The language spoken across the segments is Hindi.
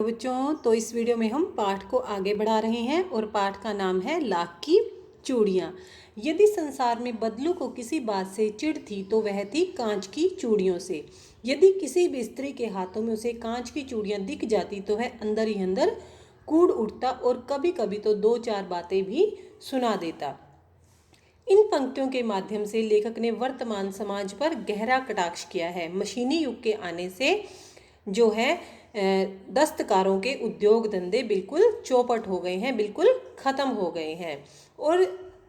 बच्चों, तो इस वीडियो में हम पाठ को आगे बढ़ा रहे हैं और पाठ का नाम है लाख की चूड़ियाँ। यदि संसार में बदलू को किसी बात से चिढ़ थी तो वह थी कांच की चूड़ियों से। यदि किसी भी स्त्री के हाथों में उसे कांच की चूड़ियाँ दिख जाती तो वह अंदर ही अंदर कूद उठता और कभी कभी तो दो चार बातें भी सुना देता। इन पंक्तियों के माध्यम से लेखक ने वर्तमान समाज पर गहरा कटाक्ष किया है। मशीनी युग के आने से जो है दस्तकारों के उद्योग धंधे बिल्कुल चौपट हो गए हैं, बिल्कुल ख़त्म हो गए हैं। और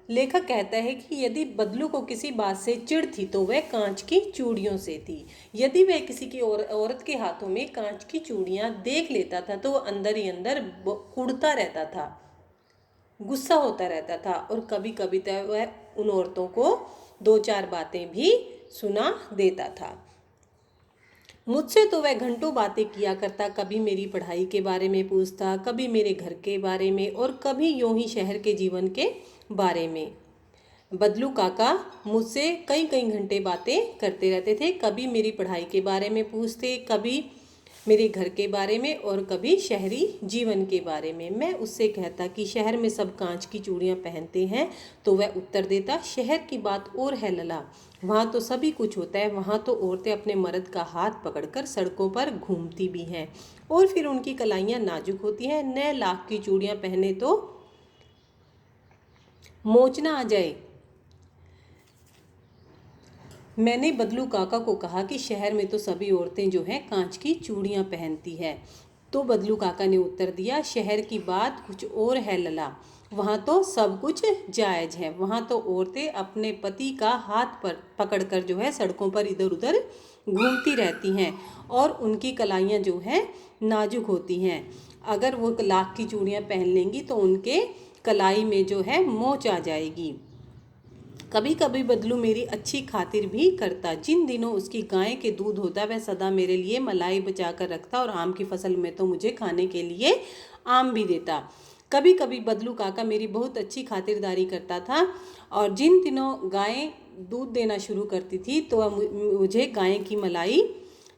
लेखक कहता है कि यदि बदलू को किसी बात से चिढ़ थी तो वह कांच की चूड़ियों से थी। यदि वह किसी की औरत के हाथों में कांच की चूड़ियाँ देख लेता था तो वह अंदर ही अंदर कुढ़ता रहता था, गुस्सा होता रहता था और कभी कभी तो वह उन औरतों को दो चार बातें भी सुना देता था। मुझसे तो वह घंटों बातें किया करता, कभी मेरी पढ़ाई के बारे में पूछता, कभी मेरे घर के बारे में और कभी यूं ही शहर के जीवन के बारे में। बदलू काका मुझसे कई कई घंटे बातें करते रहते थे। कभी मेरी पढ़ाई के बारे में पूछते, कभी मेरे घर के बारे में और कभी शहरी जीवन के बारे में। मैं उससे कहता कि शहर में सब कांच की चूड़ियाँ पहनते हैं तो वह उत्तर देता, शहर की बात और है लला, वहाँ तो सभी कुछ होता है। वहाँ तो औरतें अपने मर्द का हाथ पकड़कर सड़कों पर घूमती भी हैं और फिर उनकी कलाइयाँ नाजुक होती हैं। न लाख की चूड़ियाँ पहने तो मोचना आ जाए। मैंने बदलू काका को कहा कि शहर में तो सभी औरतें जो हैं कांच की चूड़ियाँ पहनती है। तो बदलू काका ने उत्तर दिया, शहर की बात कुछ और है लला, वहाँ तो सब कुछ जायज़ है। वहाँ तो औरतें अपने पति का हाथ पर पकड़कर जो है सड़कों पर इधर उधर घूमती रहती हैं और उनकी कलाइयाँ जो हैं नाजुक होती हैं। अगर वो लाख की चूड़ियाँ पहन लेंगी तो उनके कलाई में जो है मोच आ जाएगी। कभी कभी बदलू मेरी अच्छी खातिर भी करता। जिन दिनों उसकी गाय के दूध होता वह सदा मेरे लिए मलाई बचा कर रखता और आम की फसल में तो मुझे खाने के लिए आम भी देता। कभी कभी बदलू काका मेरी बहुत अच्छी खातिरदारी करता था और जिन दिनों गाय दूध देना शुरू करती थी तो वह मुझे गाय की मलाई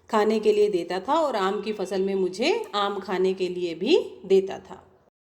खाने के लिए देता था और आम की फसल में मुझे आम खाने के लिए भी देता था।